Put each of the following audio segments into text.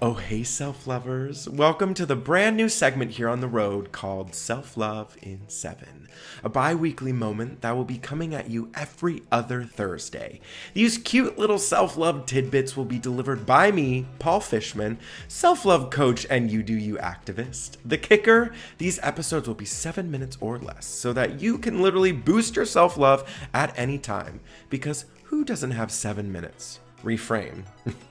Oh, hey, self-lovers. Welcome to the brand new segment here on the road called Self-Love in 7, a bi-weekly moment that will be coming at you every other Thursday. These cute little self-love tidbits will be delivered by me, Paul Fishman, self-love coach and you do you activist. The kicker, these episodes will be 7 minutes or less so that you can literally boost your self-love at any time, because who doesn't have 7 minutes? Reframe.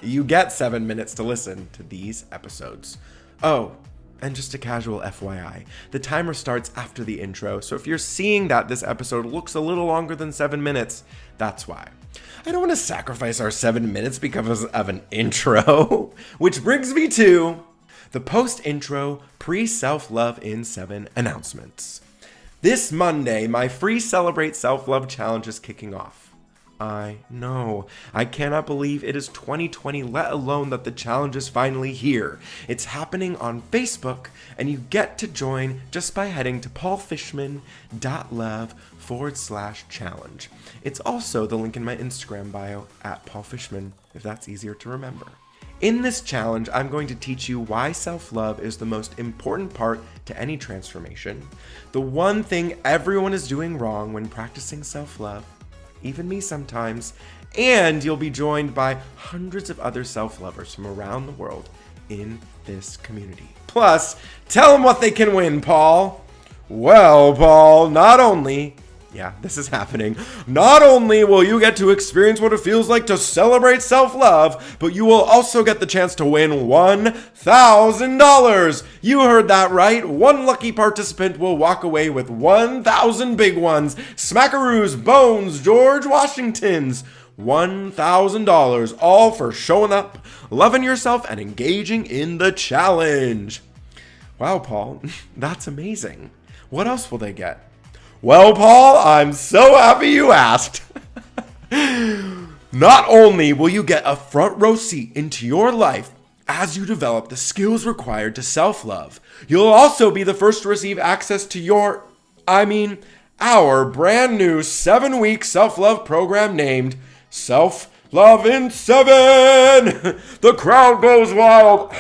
You get 7 minutes to listen to these episodes. Oh, and just a casual FYI, the timer starts after the intro, so if you're seeing that this episode looks a little longer than 7 minutes, that's why. I don't want to sacrifice our 7 minutes because of an intro, which brings me to the post-intro pre-self-love in 7 announcements. This Monday, my free Celebrate Self-Love Challenge is kicking off. I know. I cannot believe it is 2020, let alone that the challenge is finally here. It's happening on Facebook, and you get to join just by heading to paulfishman.love/challenge. It's also the link in my Instagram bio at paulfishman, if that's easier to remember. In this challenge, I'm going to teach you why self-love is the most important part to any transformation, the one thing everyone is doing wrong when practicing self-love, even me sometimes, and you'll be joined by hundreds of other self-lovers from around the world in this community. Plus, tell them what they can win, Paul. Well, Paul, this is happening. Not only will you get to experience what it feels like to celebrate self-love, but you will also get the chance to win $1,000. You heard that right. One lucky participant will walk away with 1,000 big ones. Smackaroos, Bones, George Washingtons. $1,000, all for showing up, loving yourself, and engaging in the challenge. Wow, Paul, that's amazing. What else will they get? Well, Paul, I'm so happy you asked. Not only will you get a front row seat into your life as you develop the skills required to self-love, you'll also be the first to receive access to our brand new 7-week self-love program named Self-Love in 7. The crowd goes wild.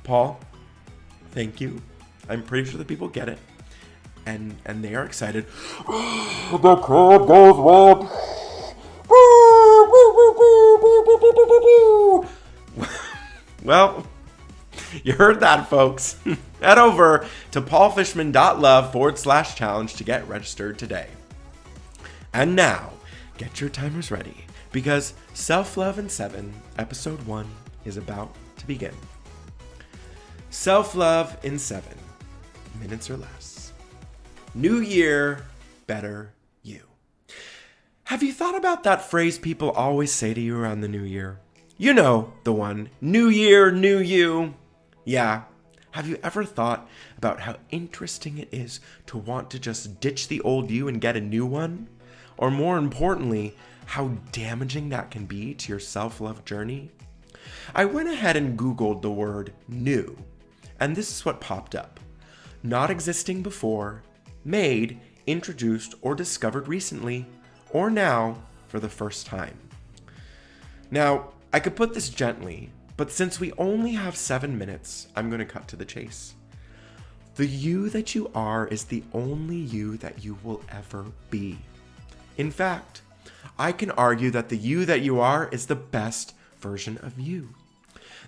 Paul, thank you. I'm pretty sure the people get it, and they are excited. The crowd goes wild. Well, you heard that, folks. Head over to paulfishman.love/challenge to get registered today. And now, get your timers ready, because Self-Love in 7, Episode 1 is about to begin. Self-Love in 7 minutes or less. New year, better you. Have you thought about that phrase people always say to you around the new year? You know, the one, new year, new you. Yeah. Have you ever thought about how interesting it is to want to just ditch the old you and get a new one? Or more importantly, how damaging that can be to your self-love journey? I went ahead and Googled the word new, and this is what popped up. Not existing before, made, introduced, or discovered recently, or now for the first time. Now, I could put this gently, but since we only have 7 minutes, I'm going to cut to the chase. The you that you are is the only you that you will ever be. In fact, I can argue that the you that you are is the best version of you.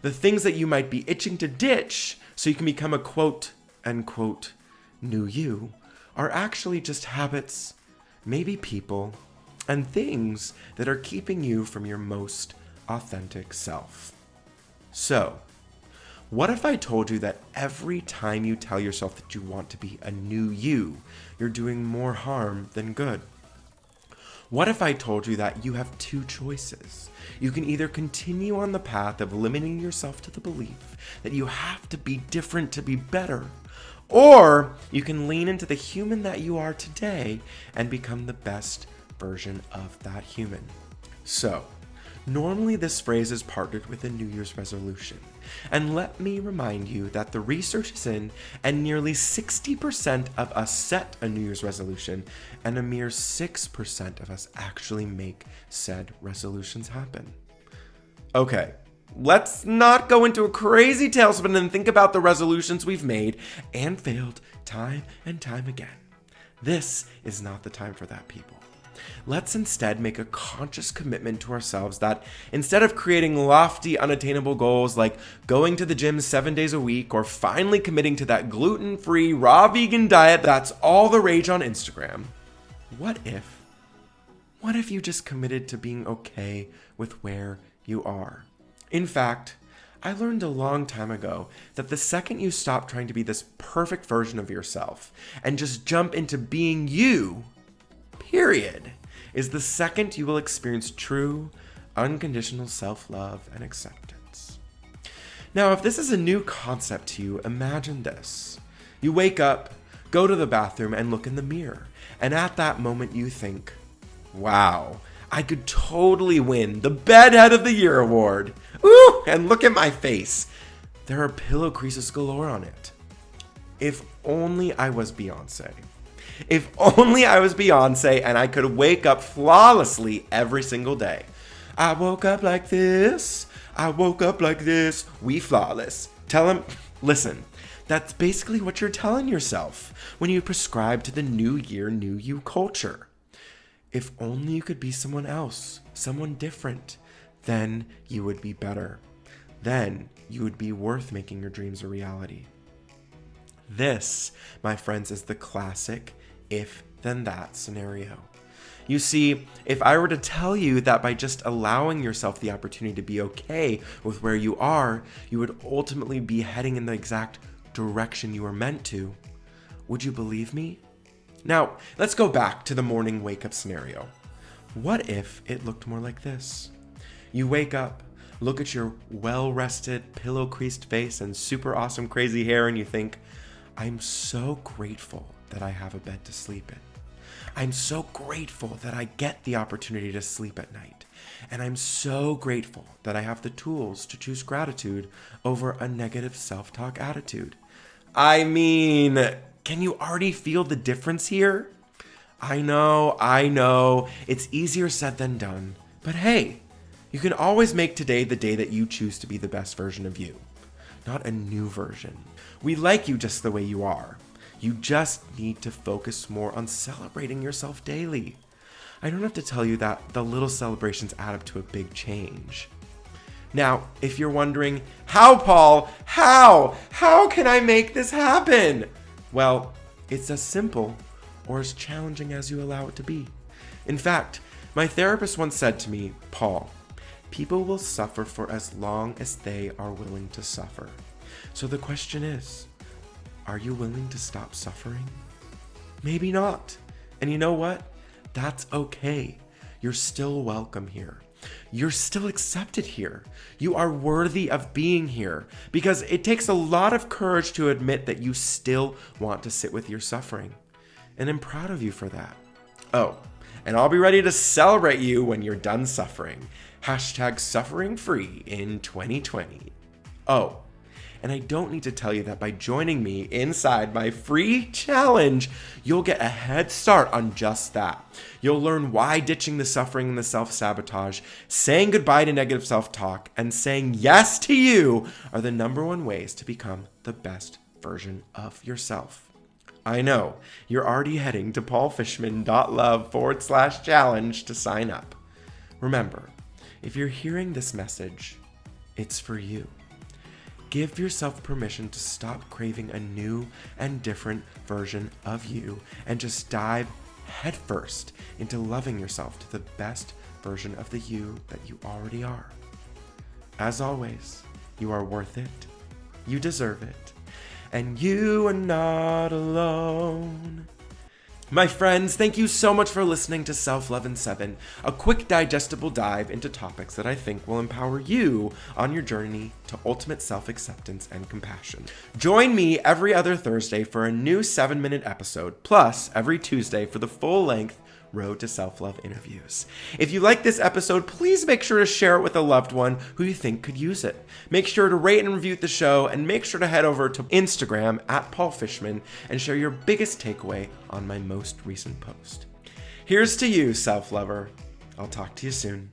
The things that you might be itching to ditch so you can become a quote, unquote, new you are actually just habits, maybe people, and things that are keeping you from your most authentic self. So, what if I told you that every time you tell yourself that you want to be a new you, you're doing more harm than good? What if I told you that you have 2 choices? You can either continue on the path of limiting yourself to the belief that you have to be different to be better, or you can lean into the human that you are today and become the best version of that human. So, normally this phrase is partnered with a New Year's resolution. And let me remind you that the research is in, and nearly 60% of us set a New Year's resolution, and a mere 6% of us actually make said resolutions happen. Okay, let's not go into a crazy tailspin and think about the resolutions we've made and failed time and time again. This is not the time for that, people. Let's instead make a conscious commitment to ourselves that instead of creating lofty, unattainable goals like going to the gym 7 days a week or finally committing to that gluten-free, raw vegan diet that's all the rage on Instagram, what if you just committed to being okay with where you are? In fact, I learned a long time ago that the second you stop trying to be this perfect version of yourself and just jump into being you, period, is the second you will experience true, unconditional self-love and acceptance. Now, if this is a new concept to you, imagine this. You wake up, go to the bathroom, and look in the mirror. And at that moment, you think, wow, I could totally win the Bedhead of the Year award. Ooh, and look at my face. There are pillow creases galore on it. If only I was Beyonce. If only I was Beyonce and I could wake up flawlessly every single day. I woke up like this. I woke up like this. We flawless. Tell him, listen, that's basically what you're telling yourself when you prescribe to the new year, new you culture. If only you could be someone else, someone different, then you would be better. Then you would be worth making your dreams a reality. This, my friends, is the classic if then that scenario. You see, if I were to tell you that by just allowing yourself the opportunity to be okay with where you are, you would ultimately be heading in the exact direction you were meant to, would you believe me? Now, let's go back to the morning wake-up scenario. What if it looked more like this? You wake up, look at your well-rested, pillow-creased face and super awesome crazy hair, and you think, I'm so grateful that I have a bed to sleep in. I'm so grateful that I get the opportunity to sleep at night. And I'm so grateful that I have the tools to choose gratitude over a negative self-talk attitude. I mean, can you already feel the difference here? I know, it's easier said than done. But hey, you can always make today the day that you choose to be the best version of you, not a new version. We like you just the way you are. You just need to focus more on celebrating yourself daily. I don't have to tell you that the little celebrations add up to a big change. Now, if you're wondering, how, Paul? How? How can I make this happen? Well, it's as simple or as challenging as you allow it to be. In fact, my therapist once said to me, Paul, people will suffer for as long as they are willing to suffer. So the question is, are you willing to stop suffering? Maybe not. And you know what? That's okay. You're still welcome here. You're still accepted here. You are worthy of being here because it takes a lot of courage to admit that you still want to sit with your suffering. And I'm proud of you for that. Oh, and I'll be ready to celebrate you when you're done suffering. #SufferingFree in 2020. Oh, and I don't need to tell you that by joining me inside my free challenge, you'll get a head start on just that. You'll learn why ditching the suffering and the self-sabotage, saying goodbye to negative self-talk, and saying yes to you are the #1 ways to become the best version of yourself. I know, you're already heading to paulfishman.love/challenge to sign up. Remember, if you're hearing this message, it's for you. Give yourself permission to stop craving a new and different version of you and just dive headfirst into loving yourself to the best version of the you that you already are. As always, you are worth it, you deserve it, and you are not alone. My friends, thank you so much for listening to Self-Love in 7, a quick digestible dive into topics that I think will empower you on your journey to ultimate self-acceptance and compassion. Join me every other Thursday for a new 7-minute episode, plus every Tuesday for the full-length Road to Self-Love interviews. If you like this episode, please make sure to share it with a loved one who you think could use it. Make sure to rate and review the show, and make sure to head over to Instagram @PaulFishman and share your biggest takeaway on my most recent post. Here's to you, self-lover. I'll talk to you soon.